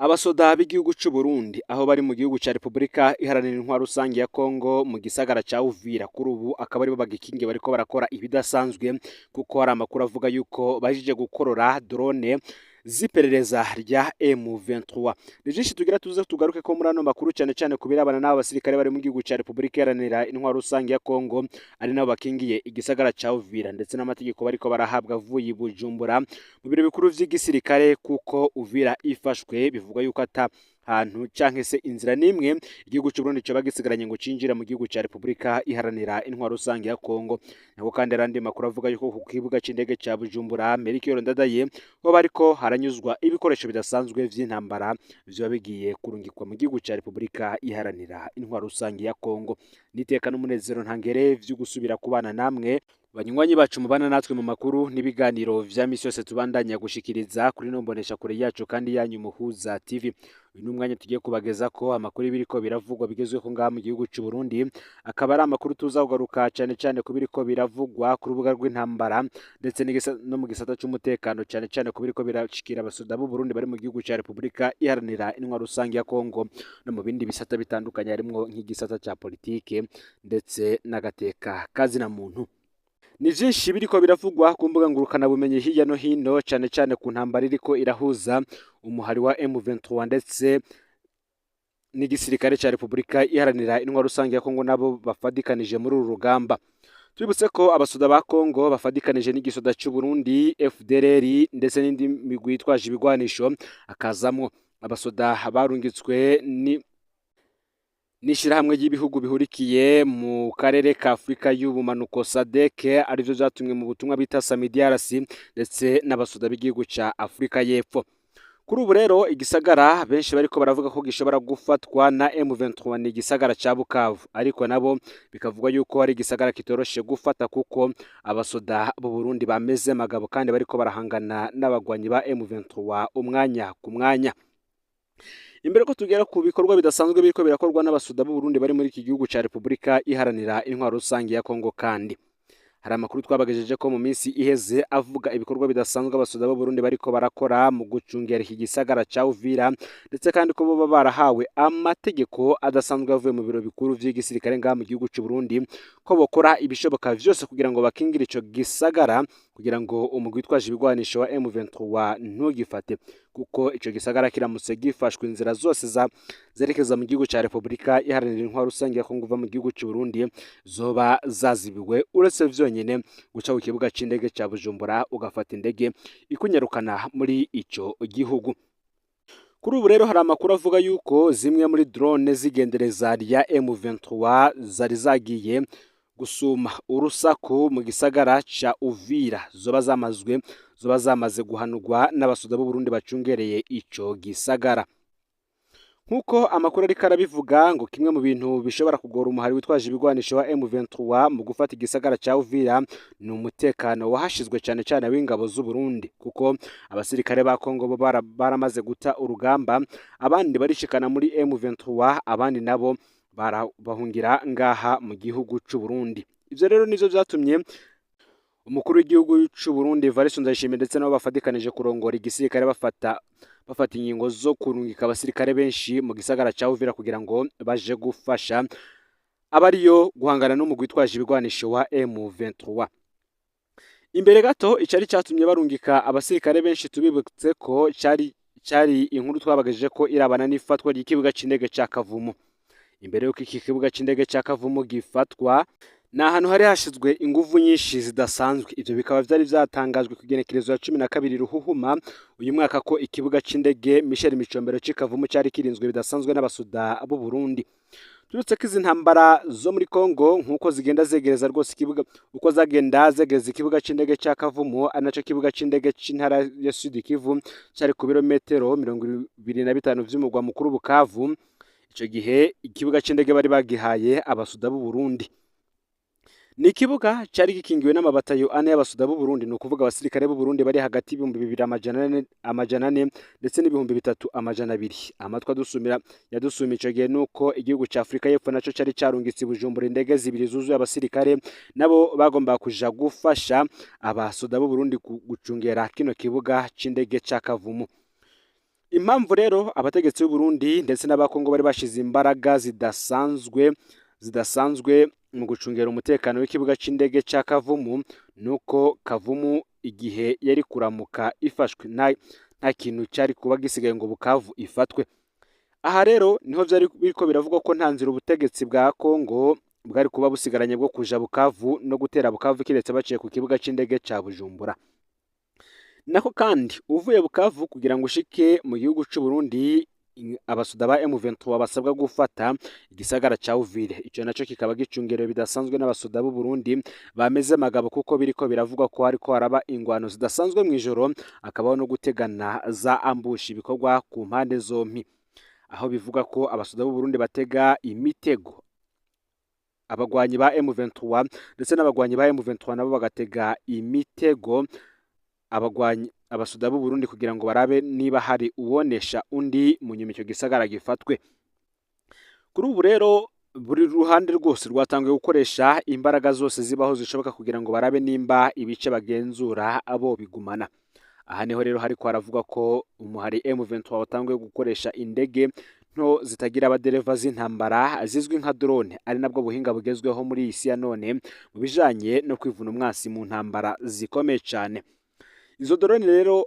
Abasoda b'igihugu c'u Burundi aho bari mu gihugu ca Repubulika Iharanira Intwaro Rusangi ya Kongo mu gisagara ca Uvira kuri ubu akaba aribo bagikingiye bariko barakora ibidasanzwe kuko hari amakuru avuga yuko bajije gukorora drone z'iperereza rya M23. Ni vyinshi tugira tuze tugaruke ko muri ano makuru cane ku birabana n'abo basirikare bari mu gihugu ca Repubulika Iharanira Intwaro Rusangi ya Kongo ari nabo bakingiye igisagara ca Uvira ndetse n'amategeko bariko barahabwa avuye i Bujumbura mu biro bikuru vy'igisirikare kuko Uvira ifashwe bivugwa yuko ata hantu canke se inzira nimwe igihugu c'u Burundi coba gisigaranye ngo cinjira mu gihugu ca Repubulika Iharanira Intwaro Rusangi ya Kongo. Nako kandi arandi makuru avuga yuko ku kibuga c'indege ca Bujumbura Melchior Ndadaye ho bariko haranyuzwa ibikoresho bidasanzwe vy'intambara vyoba bigiye kurungikwa mu gihugu ca Repubulika Iharanira Intwaro Rusangi ya Kongo. Niteka n'umunezero ntangere vyo gusubira kubana namwe banywanyi bacu mubana natwe mu makuru n'ibiganiro vya misi yose tubandanya gushikiriza kuri nombonesha kure yacu kandi yanyu Muhuza TV. Uyu n'umwanya tugiye kubageza ko amakuru biriko biravugwa bigezweho ngaha mu gihugu c'u Burundi, akaba ari amakuru tuza kugaruka cane ku biriko biravugwa ku rubuga rw'intambara ndetse no mu gisata c'umutekano cane ku biriko birashikira abasoda b'u Burundi bari mu gihugu ca Repubulika Iharanira Intwaro Rusangi ya Kongo no mu bindi bisata bitandukanye harimwo nk'igisata ca politike ndetse n'agateka kazina muntu. Ni vyinshi biriko biravugwa ku mbuga ngurukana bumenyi hirya no hino cane ku ntambara iriko irahuza umuhari wa M23 ndetse n'igisirikare ca Repubulika Iharanira Intwaro Rusangi ya Kongo nabo bafadikanije muri uru rugamba. Twibutse ko abasoda ba Kongo bafadikanije n'igisoda c'u Burundi FDLR ndetse n'indi migwi yitwaje ibigwanisho akazamwo abasoda barungitswe n'ishirahamwe ry'ibihugu bihurikiye mu karere ka Afrika y'ubumanuko SADC arivyo vyatumwe mu butumwa bita SAMIDRC ndetse n'abasoda b'igihugu ca Afrika y'Epfo. Kuri ubu rero igisagara benshi bariko baravuga ko gishobora gufatwa na M23 ni igisagara ca Bukavu, ariko nabo bikavugwa yuko ari igisagara kitoroshe gufata kuko abasoda b'u Burundi bameze magabo kandi bariko barahangana n'abagwanyi ba M23 umwanya ku mwanya. Imbere ko tugera ku bikorwa bidasanzwe biriko birakorwa n'abasoda b'u Burundi bari muri iki gihugu ca Repubulika Iharanira Intwaro Rusangi ya Kongo, kandi hari amakuru twabagejeje ko mu minsi iheze avuga ibikorwa bidasanzwe abasoda b'u Burundi bariko barakora mu gucungera iki gisagara ca Uvira ndetse kandi ko boba barahawe amategeko adasanzwe avuye mu biro bikuru vy'igisirikare ngaha mu gihugu c'u Burundi ko bokora ibishoboka vyose kugira ngo bakingire ico gisagara kugira ngo umugwi witwaje ibigwanisho wa M23 ntugifate, kuko ico gisagara kiramutse gifashwe inzira zose zerekeza mu gihugu ca Repubulika Iharanira Intwaro Rusangi ya Kongo uva mu gihugu c'u Burundi zoba zazibiwe uretse vyonyene guca ku kibuga c'indege ca Bujumbura ugafata indege ikunyarukana muri ico gihugu. Kuri ubu rero hari amakuru avuga yuko zimwe muri drone z'igendereza rya M23 zari zagiye gusuma urusaku mu gisagara ca Uvira zoba zamaze guhanurwa n'abasoda b'u Burundi bacungereye ico gisagara. Nkuko amakuru ariko arabivuga ngo kimwe mu bintu bishobora kugora umuhari witwaje ibigwanisho wa M23 mu gufata igisagara ca Uvira ni umutekano wahashizwe cane w'ingabo z'u Burundi, kuko abasirikare ba Kongo bo baramaze guta urugamba, abandi barishikana muri M23, abandi nabo bahungira ngaha mu gihugu c'u Burundi. Ivyo rero nivyo vyatumye umukuru w'igihugu c'u Burundi Evariste Ndayishimiye ndetse nabo bafadikanije kurongora igisirikare bafata ingingo zo kurungika abasirikare benshi mu gisagara ca Uvira kugira ngo baje gufasha abariyo guhangana n'umugwi witwaje ibigwanisho wa M23. Imbere gato icari catumye barungika abasirikare benshi tubibutse ko cari inkuru twabagejeje ko irabana n'ifatwa ry'ikibuga c'indege ca Kavumu. Imbere yuko iki kibuga c'indege ca Kavumu gifatwa ni ahantu hari hashizwe inguvu nyinshi zidasanzwe. Ivyo bikaba vyari vyatangajwe ku igenekerezo ya 12 Ruhuhuma uyu mwaka ko ikibuga c'indege Michel Micombero c'i Kavumu cari kirinzwe bidasanzwe n'abasoda b'u Burundi. Turutse ko izi ntambara zo muri Kongo nkuko zigenda zegereza rwose ikibuga uko zagenda zegereza ikibuga c'indege ca Kavumu ari naco kibuga c'indege c'intara ya Sud Kivu cari ku birometero 25 vy'umugwa mukuru Bukavu. Ico gihe ikibuga c'indege bari bagihaye abasoda b'u Burundi. Ni ikibuga cari gikingiwe n'amabatayo ane y'abasoda b'u Burundi, ni ukuvuga abasirikare b'u Burundi bari hagati y'ibihumbi 2,400 ndetse n'ibihumbi 3,200. Amatwa yadusumira ico gihe nuko igihugu ca Afrika y'Epfo naco cari carungitse i Bujumbura indege zibiri zuzuye abasirikare nabo bagomba kuja gufasha abasoda b'u Burundi gucungera kino kibuga c'indege ca Kavumu. Impamvu rero abategetsi b'u Burundi ndetse n'abakongo bari bashize imbaraga zidasanzwe mu gucungera umutekano w'ikibuga c'indege ca Kavumu, nuko Kavumu igihe yari kuramuka ifashwe nta kintu cari kuba gisigaye ngo Bukavu ifatwe. Aha rero niho vyari biriko biravugwa ko nta nzira ubutegetsi bwa Kongo bwari kuba busigaranye bwo kuja Bukavu no gutera Bukavu kiretse baciye ku kibuga c'indege ca Bujumbura. Nako kandi uvuye Bukavu kugira ngo ushike mu gihugu c'u Burundi, abasuda ba M23 basabwa gufata igisagara ca Uvira. Ico naco kikaba gicungerewe bidasanzwe n'abasuda b'u Burundi bameze magabo, kuko biriko biravugwa ko hariko haraba ingwano zidasanzwe mw'ijoro, akabaho no gutegana za ambushi bikorwa ku mpande zompi, aho bivuga ko abasuda b'u Burundi batega imitego abagwanyi ba M23 ndetse n'abagwanyi ba M23 nabo bagatega imitego abasuda b'u Burundi kugira ngo barabe niba hari uwonesha undi mu nyuma ico gisagara gifatwe. Kuri ubu rero buri ruhande rwose rwatangiye gukoresha imbaraga zose zibaho zishoboka kugira ngo barabe nimba ibice bagenzura abo bigumana. Aha niho rero hariko haravuga ko umuhari M23 watangiye gukoresha indege nto zitagira abadereva z'intambara zizwi nka drone, ari nabwo buhinga bugezweho muri iyi si ya none mu bijanye no kwivuna umwasi mu ntambara zikomeye cyane. Izo drone rero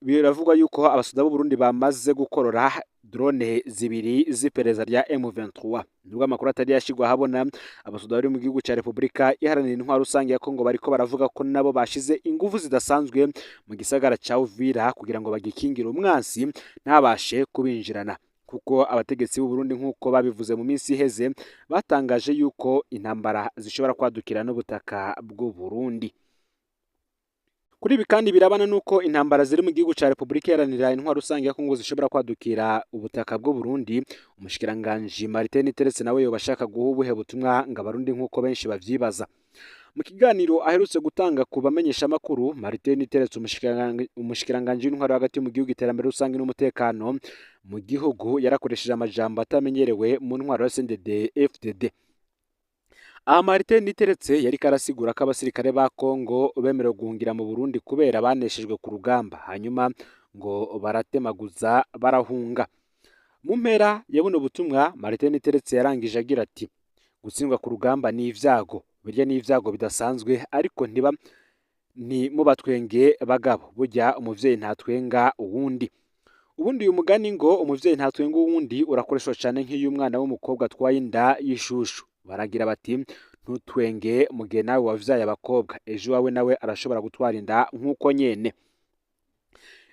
biravugwa yuko abasuda b'u Burundi bamaze gukorora drone zibiri z'iperereza rya M23. Nubwo amakuru atari yashigwa habona, abasuda bari mu gihugu ca Repubulika Iharanira Intwaro Rusange ya Kongo bariko baravuga ko nabo bashize ingufu zidasanzwe mu gisagara ca Uvira kugira ngo bagikingire umwansi ntabashe kubinjirana, kuko abategetsi b'u Burundi nk'uko babivuze mu minsi iheze batangaje yuko intambara zishobora kwadukira n'ubutaka bw'u Burundi. Kuri ibi kandi birabana nuko intambara ziri mu gihugu ca Repubulika Iharanira Intwaro Rusange ya Kongo zishobora kwadukira ubutaka bw'u Burundi. Umushikiranganji Martin Teretse nawe yobashaka guha ubuhe butumwa ngo abarundi nk'uko benshi bavyibaza. Mu kiganiro aherutse gutanga ku bamenyesha makuru, Martin Teretse umushikiranganji w'intwaro hagati mu gihugu, iterambere rusange n'umutekano mu gihugu, yarakoresheje amajambo atamenyerewe mu ntwaro ya CNDD-FDD. Martin Teretse yari karasigura ko abasirikare ba Kongo bemerewe guhungira mu Burundi kubera baneshejwe ku rugamba, hanyuma ngo baratemaguza barahunga. Mu mpera ya buno butumwa, Martin Teretse yarangije agira ati: gutsindwa ku rugamba ni ivyago, birya ni ivyago bidasanzwe, ariko mubatwenge bagabo, burya umuvyeyi ntatwenga uwundi. Ubundi uyu mugani ngo umuvyeyi ntatwenga uwundi urakoreshwa cyane nk'iyo umwana w'umukobwa atwaye inda y'ishushu. Baragira bati: ntutwenge mu gihe nawe wavyaye abakobwa, ejo wawe nawe arashobora gutwara inda nk'uko nyene.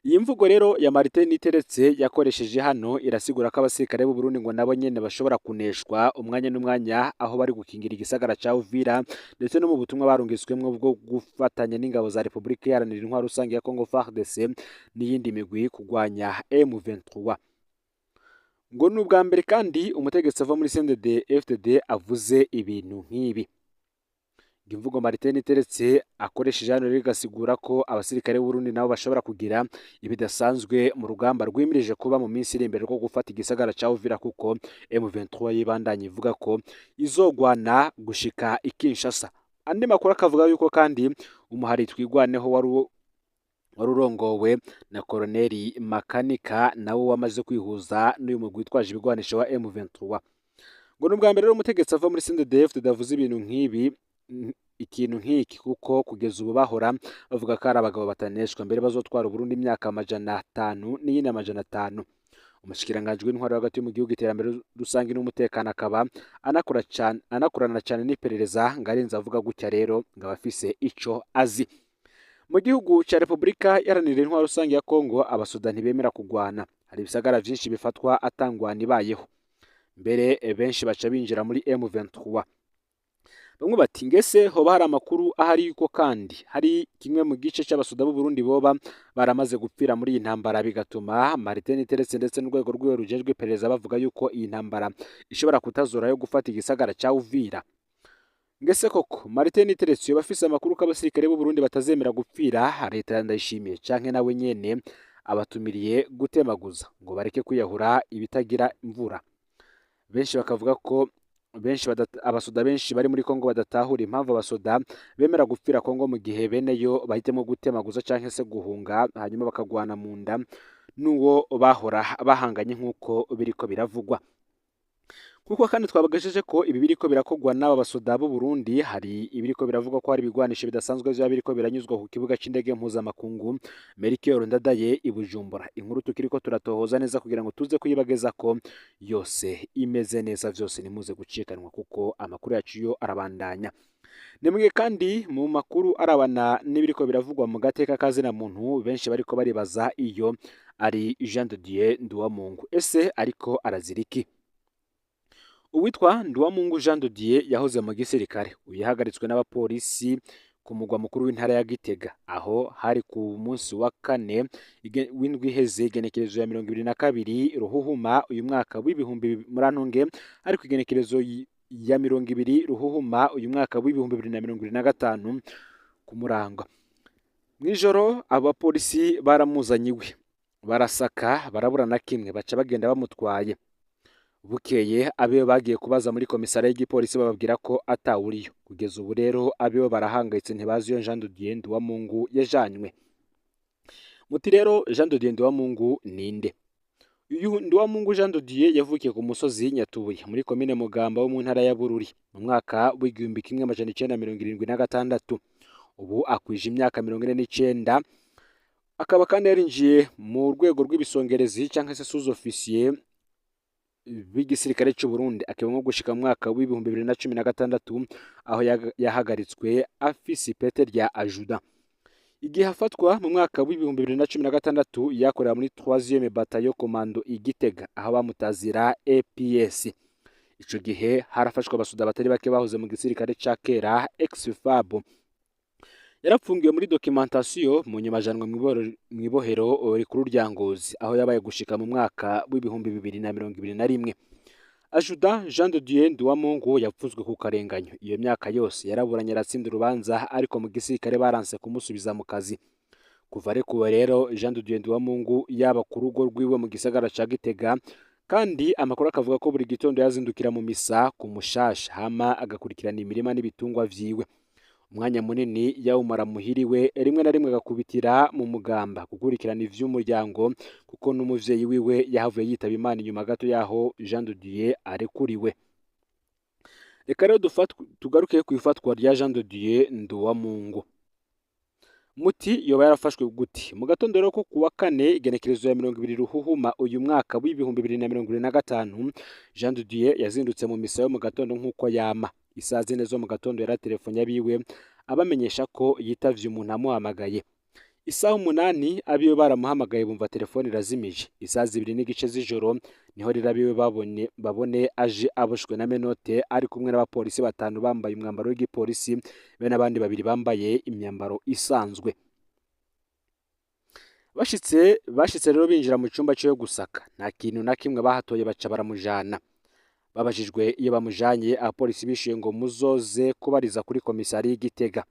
Iyi mvugo rero ya Martin Teretse yakoresheje hano irasigura ko abasirikare b'u Burundi ngo nabo nyene bashobora kuneshwa umwanya n'umwanya aho bari gukingira igisagara ca Uvira, ndetse no mu butumwa barungiswemwo bwo gufatanya n'ingabo za Repubulika Iharanira Intwaro Rusange ya Kongo FARDC n'iyindi migwi kugwanya M23. Ngo n'ubwa mbere kandi umutegetsi ava muri CNDD-FDD avuze ibintu nk'ibi. Imvugo Martin Teretse akoresheje hano rero igasigura ko abasirikare b'u Burundi nabo bashobora kugira ibidasanzwe mu rugamba rwimirije kuba mu minsi iri imbere rwo gufata igisagara ca Uvira, kuko M23 yibandanye ivuga ko izogwana gushika Kinshasa. Andi makuru akavuga yuko kandi umuhari twigwaneho wari urongowe na Koloneli Makanika nawo wamaze kwihuza n'uyu mugwi witwaje ibigwanisho wa M23. Ngo n'ubwa mbere rero umutegetsi ava muri CNDD-FDD avuze ibintu nk'ibi, ikintu nk'iki, kuko kugeza ubu bahora bavuga ko ari abagabo bataneshwa, mbere bazotwara Burundi imyaka 500 n'iyindi 500. Umushikiranganji w'intwaro hagati mu gihugu, iterambere rusange n'umutekano akaba anakorana cyane n'iperereza, ngarenza avuga gutya rero ngo abafise ico azi. Mu gihugu ca Repubulika Iharanira Intwaro Rusange ya Kongo, abasuda ntibemera kugwana. Hari ibisagara vyinshi bifatwa atangwana ibayeho, mbere benshi baca binjira muri M23. Bamwe bati ngese hoba hari amakuru ahari yuko kandi hari kimwe mu gice c'abasuda b'u Burundi boba baramaze gupfira muri iyi ntambara, bigatuma Martin Teretse ndetse n'urwego rwiwe rujejwe iperereza bavuga yuko iyi ntambara ishobora kutazora yo gufata igisagara ca Uvira. Ngese koko Martin Teretse yoba afise amakuru ko abasirikare b'u Burundi batazemera gupfira leta Ndayishimiye, canke nawe nyene abatumiriye gutemaguza ngo bareke kwiyahura ibitagira imvura? Benshi bakavuga ko abasoda benshi bari muri Kongo badatahura impamvu abasoda bemera gupfira Kongo mu gihe bene yo bahitemo gutemaguza canke se guhunga, hanyuma bakagwana mu nda n'uwo bahora bahanganye nk'uko biriko biravugwa. Kuko kandi twabagejeje ko ibi biriko birakogwa n'aba basoda b'u Burundi, hari ibiriko biravugwa ko hari ibigwanisho bidasanzwe vya biriko biranyuzwa ku kibuga c'indege mpuzamakungu Melchior Ndadaye i Bujumbura. Inkuru tukiriko turatohoza neza kugira ngo tuze kuyibageza ko yose imeze neza, vyose nimuze gucikanwa kuko amakuru yacu yo arabandanya. Nemwe kandi mu makuru arabana n'ibiriko biravugwa mu gateka kazina muntu, benshi bariko baribaza iyo ari Jean de Dieu Nduwamungu. Ese ariko araziriki? Uwitwa Nduwamungu Jean de Dieu yahoze mu gisirikare, uyahagaritswe n'abapolisi ku mugwa mukuru w'intara ya Gitega, aho hari ku munsi wa kane w'indwi iheze igenekerezo ya 22 Ruhuhuma uyu mwaka w'ibihumbi murantunge, ari ku igenekerezo ya 20 Ruhuhuma uyu mwaka w'ibihumbi 2025 ku Murango. Mwijoro abapolisi baramuzanye iwe, barasaka barabura na kimwe, baca bagenda bamutwaye. Bukeye abeho bagiye kubaza muri komisariya y'igipolisi bababwira ko atawuriyo. Kugeza ubu rero abeho barahangayitse, ntibazi iyo Jean de Dieu Nduwamungu yajanywe. Muti rero Jean de Dieu Nduwamungu ninde? Uyu Nduwamungu Jean de Dieu yavukiye ku musozi Nyatubuye muri komine Mugamba wo mu ntara ya Bururi mu mwaka w'igihumbi kimwe amajana 1976. Ubu akwije imyaka 49, akaba kandi yarinjiye mu rwego rw'ibisongerezi cyangwa se sous-officier b'igisirikare cy'u Burundi, akibamo gushika mu mwaka w'ibihumbi 2016 aho yahagaritswe afise ipete rya ajuda. Igihe afatwa mu mwaka w'ibihumbi 2016 yakorera muri 3e bataillon commando Igitega, aho bamutazira APS. Ico gihe harafashwe abasuda batari bake bahoze mu gisirikare ca kera ex-FAB. Yarapfungiwe muri documentation mu nyuma janwe mwibohero rikuru rya Ngozi, aho yabaye gushika mu mwaka w'ibihumbi 2021. Ajuda Jean de Dieu Nduwamungu yapfuzwe ku karenganyo. Iyo myaka yose yaraburanye aratsinda urubanza, ariko mu gisirikare baranse kumusubiza mu kazi. Kuva arekuwe rero Jean de Dieu Nduwamungu yaba ku rugo rwiwe mu gisagara ca Gitega, kandi amakuru akavuga ko buri gitondo yazindukira mu misa ku Mushasha, hama agakurikirana imirima n'ibitungwa vyiwe. Umwanya munini yawumara muhiriwe, rimwe na rimwe agakubitira mu Mugamba gukurikirana ivy'umuryango, kuko n'umuvyeyi wiwe yahavuye yitaba Imana inyuma gato yaho Jean de Dieu arekuriwe. Reka rero tugaruke ku ifatwa rya Jean de Dieu Nduwamungu. Muti yoba yarafashwe guti? Mu gatondo rero ko kuwa kane igenekerezo ya 20 Ruhuhuma uyu mwaka w'ibihumbi 2025, Jean de Dieu yazindutse mu misa yo mu gatondo nk'uko yama. Isaha zine zo mu gatondo yaratelefone abiwe abamenyesha ko yitavye umuntu amuhamagaye. Isaha 8 abiwe baramuhamagaye bumva telefone irazimije. Isaha 2 n'igice z'ijoro niho rero abiwe babone aje aboshwe na menote, ari kumwe n'abapolisi 5 bambaye umwambaro w'igipolisi, be n'abandi 2 bambaye imyambaro isanzwe. Bashitse rero binjira mu cyumba cyo gusaka, nta kintu na kimwe bahatoye, baca baramujana. Babajijwe iyo bamujanye, abapolisi bishuye ngo muzoze kubariza kuri komisari y'Igitega.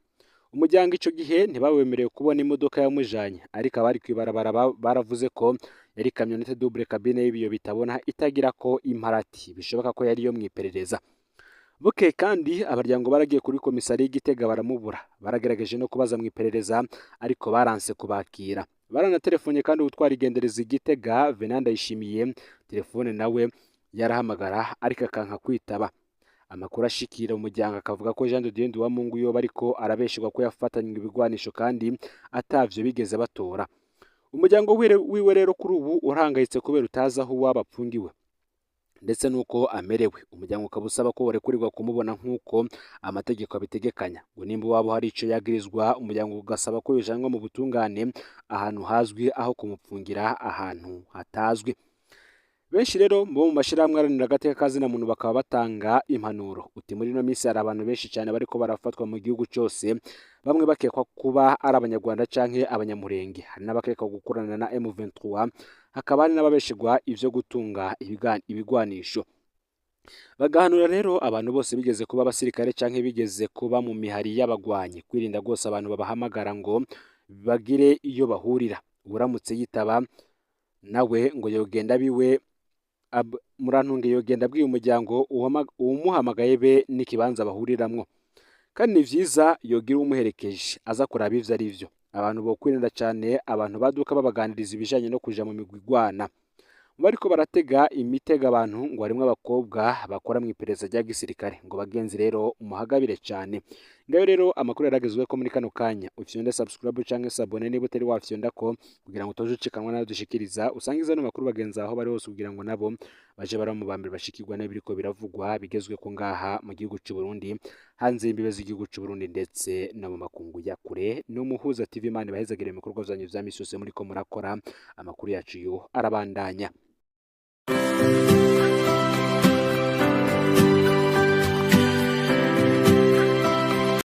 Umuryango ico gihe ntibawemerewe kubona imodoka yamujanye, ariko abari kwibarabara baravuze ko yari kamyonete double cabine y'ibiyo bitabona itagira ko imparati, bishoboka ko yari yo mwiperereza. Buke kandi abaryango baragiye kuri komisari y'Igitega baramubura, baragerageje no kubaza mwiperereza ariko baranse kubakira. Baranatelefone kandi utwara igendereza Igitega Venanda Yishimiye, telefone nawe yarahamagara ariko akanka kwitaba. Amakuru ashikira umuryango akavuga ko Jean de Dieu Nduwamungu yoba ariko arabeshirwa ko yafatanywe ibigwanisho kandi atavyo bigeze batora. Umuryango wiwe rero kuri ubu urahangayitse kubera utazi aho wabapfungiwe ndetse nuko amerewe. Umuryango ukaba usaba ko borekurirwa kumubona nk'uko amategeko abitegekanya, ngo nimba wabo hari ico yagirizwa, umuryango ugasaba ko yojanwa mu butungane ahantu hazwi aho kumupfungira ahantu hatazwi. Benshi rero bo mu mashirahamwe aranira agateka kazina muntu bakaba batanga impanuro. Uti muri no minsi hari abantu benshi cyane bariko barafatwa mu gihugu cyose, bamwe bakekwa kuba ari abanyarwanda canke abanyamurenge, hari n'abakekwa gukorana na M23, hakaba hari n'ababeshegwa ivyo gutunga ibigwanisho. Bagahanura rero abantu bose bigeze kuba abasirikare canke bigeze kuba mu mihari y'abagwanyi kwirinda rwose abantu babahamagara ngo bagire iyo bahurira. Uramutse yitaba nawe ngo yogenda biwe murantunge yogenda bwiye umuryango umuhamagaye be n'ikibanza bahuriramwo, kandi ni vyiza yogira umuherekeje aza kuraba ivyo ari vyo. abantu bo kwirinda cyane abantu baduka babaganiriza ibijanye no kuja mu migwi igwana. Bariko baratega imitego abantu ngo harimwo abakobwa bakora mu iperereza rya gisirikare, ngo bagenzi rero umuhagabire cyane. Ngayo rero amakuru yaragezwe ko muri kano kanya ufyonde subscribe canke sabone niba utari wafyonda ko kugira ngo utoje ucikanwa nayo dushikiriza usangize no makuru bagenzi aho bari hose kugira ngo nabo baje baramubambira bashikirwa n'ibiriko biravugwa bigezwe ko ngaha mu gihugu cy'u Burundi, hanze y'imbibe z'igihugu cy'u Burundi ndetse no mu makungu ya kure. No muhuza TV Imana bahezagire ibikorwa vyanyu vya misi yose muri ko murakora. Amakuru yacu yo arabandanya.